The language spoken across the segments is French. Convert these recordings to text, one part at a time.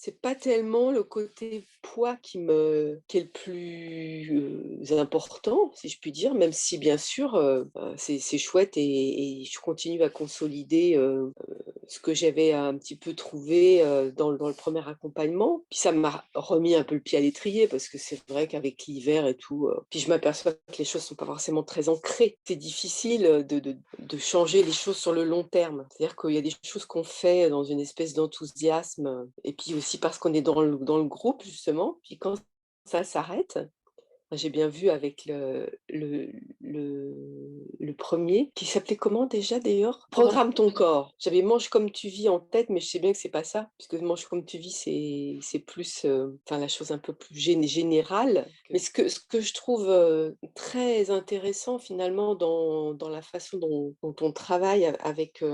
C'est pas tellement le côté poids qui est le plus, important, si je puis dire, même si bien sûr, c'est chouette et je continue à consolider, ce que j'avais un petit peu trouvé, dans le premier accompagnement. Puis ça m'a remis un peu le pied à l'étrier parce que c'est vrai qu'avec l'hiver et tout, puis je m'aperçois que les choses sont pas forcément très ancrées. C'est difficile, de changer les choses sur le long terme. C'est-à-dire qu'il y a des choses qu'on fait dans une espèce d'enthousiasme, et puis aussi parce qu'on est dans le groupe justement, puis quand ça s'arrête, j'ai bien vu avec le 1er qui s'appelait comment déjà d'ailleurs? Programme ton corps. J'avais Mange comme tu vis en tête, mais je sais bien que c'est pas ça, puisque Mange comme tu vis, c'est plus, enfin la chose un peu plus générale. Mais ce que je trouve, très intéressant finalement dans la façon dont on travaille avec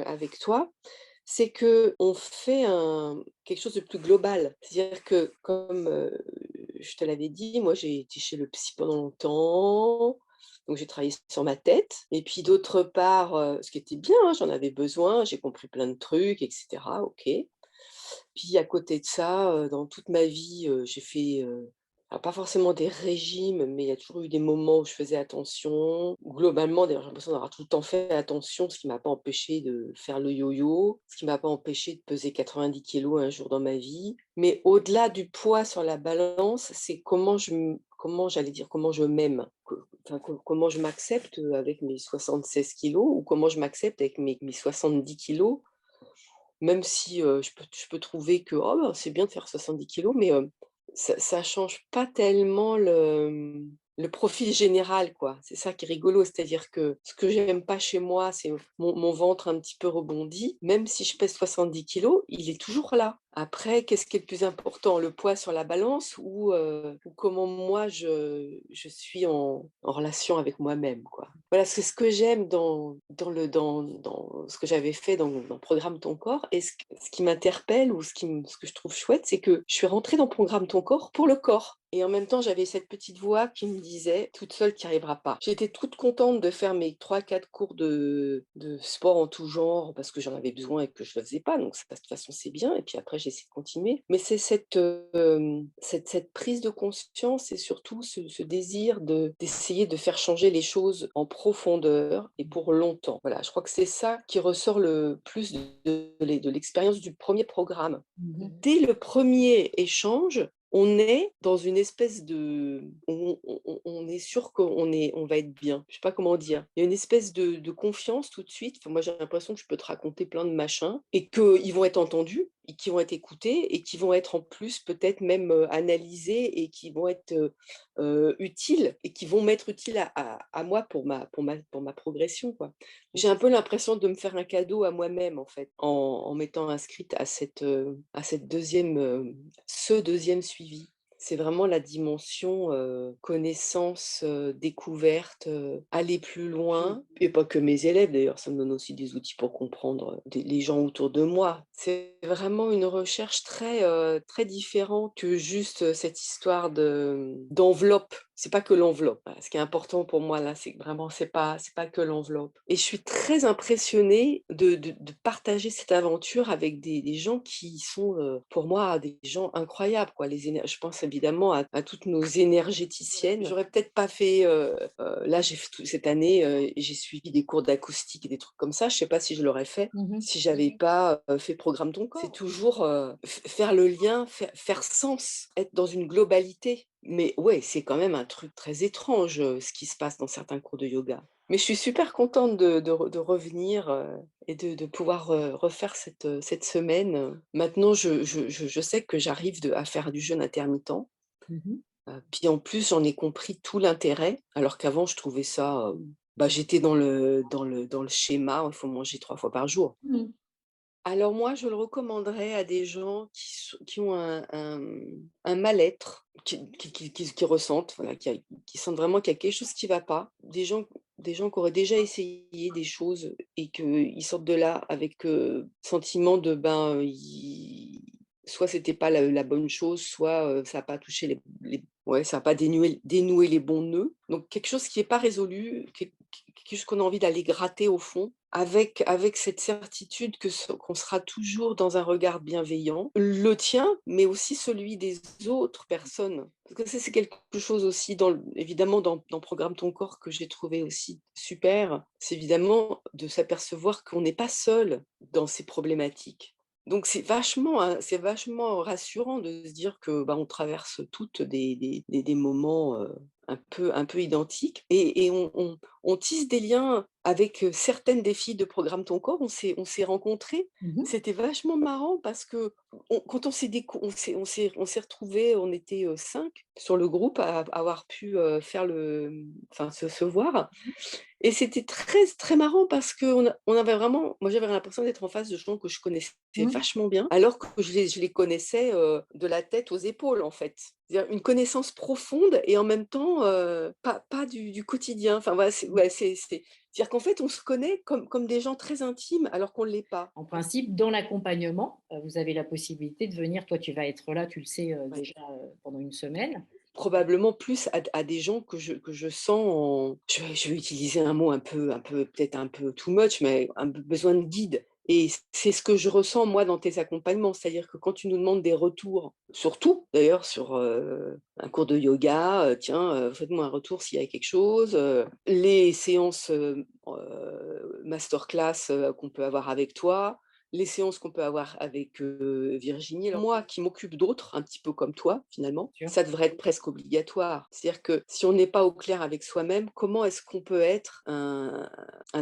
toi, c'est qu'on fait quelque chose de plus global. C'est-à-dire que comme, je te l'avais dit, moi j'ai été chez le psy pendant longtemps, donc j'ai travaillé sur ma tête et puis d'autre part, ce qui était bien, hein, j'en avais besoin, j'ai compris plein de trucs et cetera, OK. Puis à côté de ça, dans toute ma vie, j'ai fait, alors pas forcément des régimes, mais il y a toujours eu des moments où je faisais attention. Globalement, d'ailleurs, j'ai l'impression d'avoir tout le temps fait attention, ce qui m'a pas empêché de faire le yo-yo, ce qui m'a pas empêché de peser 90 kilos un jour dans ma vie. Mais au-delà du poids sur la balance, c'est comment j'allais dire, comment je m'aime, enfin, comment je m'accepte, avec mes 76 kilos ou comment je m'accepte avec mes 70 kilos. Même si, je peux trouver que, oh ben, c'est bien de faire 70 kilos, mais, ça change pas tellement le profil général, quoi. C'est ça qui est rigolo, c'est-à-dire que ce que j'aime pas chez moi, c'est mon ventre un petit peu rebondi. Même si je pèse 70 kilos, il est toujours là. Après, qu'est-ce qui est le plus important? Le poids sur la balance ou comment moi je suis en relation avec moi-même, quoi. Voilà, c'est ce que j'aime dans ce que j'avais fait dans Programme ton corps et ce qui m'interpelle ou ce que je trouve chouette, c'est que je suis rentrée dans Programme ton corps pour le corps et en même temps, j'avais cette petite voix qui me disait: «Toute seule, tu y arriveras pas». J'étais toute contente de faire mes 3 4 cours de sport en tout genre parce que j'en avais besoin et que je le faisais pas, donc ça, de toute façon, c'est bien et puis après j'ai essayé de continuer. Mais c'est cette prise de conscience et surtout ce désir d'essayer de faire changer les choses en profondeur et pour longtemps. Voilà, je crois que c'est ça qui ressort le plus de l'expérience du premier programme. Mmh mh. Dès le premier échange, on est dans une espèce de on est sûr on va être bien. Je sais pas comment dire. Il y a une espèce de confiance tout de suite. Enfin, moi, j'ai l'impression que je peux te raconter plein de machins et qu'ils vont être entendus et qu'ils vont être écoutés et qui vont être en plus peut-être même, analysés et qui vont être, utiles et qui vont m'être utiles à moi pour ma progression, quoi. J'ai un peu l'impression de me faire un cadeau à moi-même, en fait, en m'étant inscrite à cette ce deuxième suivi. C'est vraiment la dimension, connaissance, découverte, aller plus loin et pas que mes élèves d'ailleurs, ça me donne aussi des outils pour comprendre, des les gens autour de moi. C'est vraiment une recherche très différente que juste, cette histoire d'enveloppe. C'est pas que l'enveloppe, voilà. Ce qui est important pour moi là, c'est que vraiment c'est pas que l'enveloppe et je suis très impressionnée de partager cette aventure avec des gens qui sont, pour moi, des gens incroyables, quoi. Je pense évidemment à toutes nos énergéticiennes. J'aurais peut-être pas fait, là, j'ai fait tout cette année, j'ai suivi des cours d'acoustique et des trucs comme ça. Je sais pas si je l'aurais fait Mmh mh. si j'avais pas, fait Programme ton corps. C'est toujours, faire le lien, faire sens, être dans une globalité. Mais ouais, c'est quand même un truc très étrange, ce qui se passe dans certains cours de yoga. Mais je suis super contente de revenir, et de pouvoir, refaire cette semaine. Maintenant je sais que j'arrive à faire du jeûne intermittent, Mmh mh. puis en plus j'en ai compris tout l'intérêt, alors qu'avant je trouvais ça, bah, j'étais dans le schéma, il faut manger 3 fois par jour. Mmh. Alors moi, je le recommanderais à des gens qui ont un mal-être, qui ressentent, voilà, qui sentent vraiment qu'il y a quelque chose qui ne va pas. Des gens qui auraient déjà essayé des choses et qu'ils sortent de là avec, sentiment de, ben, soit c'était pas la bonne chose, soit, ça a pas touché ça a pas dénoué les bons nœuds. Donc quelque chose qui est pas résolu, quelque chose qu'on a envie d'aller gratter au fond, avec cette certitude qu'on sera toujours dans un regard bienveillant, le tien, mais aussi celui des autres personnes. Parce que ça, c'est quelque chose aussi évidemment dans Programme ton corps que j'ai trouvé aussi super, c'est évidemment de s'apercevoir qu'on n'est pas seul dans ces problématiques. Donc c'est vachement rassurant de se dire que, bah, on traverse toutes des moments, un peu identiques et on tisse des liens avec, certaines des filles de Programme ton corps. On s'est rencontrées. Mmh. C'était vachement marrant parce que quand on s'est décou on s'est retrouvés, on était, 5 sur le groupe à avoir pu, faire enfin se voir. Et c'était très très marrant parce qu'on avait vraiment moi j'avais l'impression d'être en face de gens que je connaissais Mmh. vachement bien, alors que je les connaissais, de la tête aux épaules, en fait. C'est-à-dire une connaissance profonde et en même temps, pas du quotidien. Enfin voilà, c'est ouais, c'est-à-dire qu'en fait, on se connaît comme des gens très intimes alors qu'on ne l'est pas. En principe, dans l'accompagnement, vous avez la possibilité de venir toi, tu vas être là, tu le sais, Ouais. déjà, pendant une semaine. Probablement plus à des gens que je sens je vais utiliser un mot un peu peut-être un peu too much, mais un besoin de guide et c'est ce que je ressens moi dans tes accompagnements. C'est-à-dire que quand tu nous demandes des retours, sur tout d'ailleurs, sur, un cours de yoga, tiens, faites-moi un retour s'il y a quelque chose, les séances, masterclass, qu'on peut avoir avec toi, les séances qu'on peut avoir avec, Virginie. Alors moi qui m'occupe d'autres, un petit peu comme toi finalement, Sûr. ça devrait être presque obligatoire. C'est-à-dire que si on n'est pas au clair avec soi-même, comment est-ce qu'on peut être un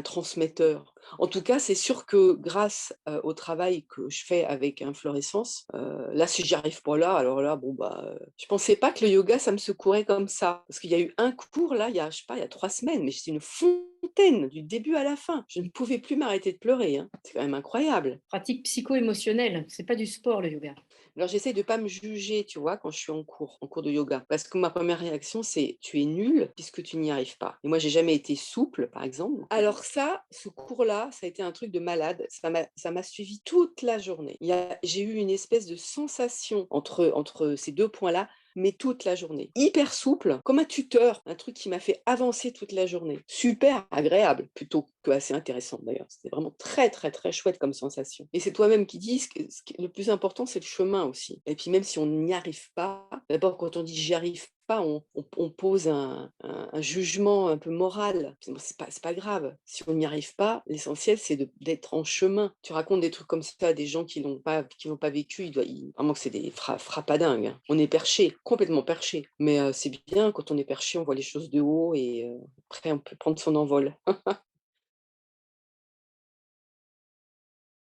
transmetteur? En tout cas, c'est sûr que grâce, au travail que je fais avec Inflorescence, là si j'y arrive pas là, alors là, bon bah, je pensais pas que le yoga ça me secourait comme ça. Parce qu'il y a eu un cours là, il y a je sais pas, il y a 3 semaines, mais c'était une fontaine du début à la fin. Je ne pouvais plus m'arrêter de pleurer, hein. C'est quand même incroyable. Pratique psycho-émotionnelle, c'est pas du sport le yoga. Alors j'essaie de pas me juger, tu vois, quand je suis en cours de yoga. Parce que ma première réaction, c'est: «Tu es nul puisque tu n'y arrives pas» et moi j'ai jamais été souple, par exemple. Alors ça, ce cours-là, ça a été un truc de malade. Ça m'a suivi toute la journée. J'ai eu une espèce de sensation entre ces 2 points-là, mais toute la journée. Hyper souple, comme un tuteur, un truc qui m'a fait avancer toute la journée. Super agréable, plutôt que assez intéressant d'ailleurs. C'était vraiment très, très, très chouette comme sensation et c'est toi-même qui dis ce qui le plus important, c'est le chemin aussi et puis même si on n'y arrive pas, d'abord quand on dit: «J'y arrive pas», on pose un jugement un peu moral. Bon, c'est pas grave. Si on n'y arrive pas, l'essentiel c'est d'être en chemin. Tu racontes des trucs comme ça à des gens qui l'ont pas vécu, vraiment que c'est des frappadingues, hein. On est perché, complètement perché, mais c'est bien quand on est perché, on voit les choses de haut et après on peut prendre son envol.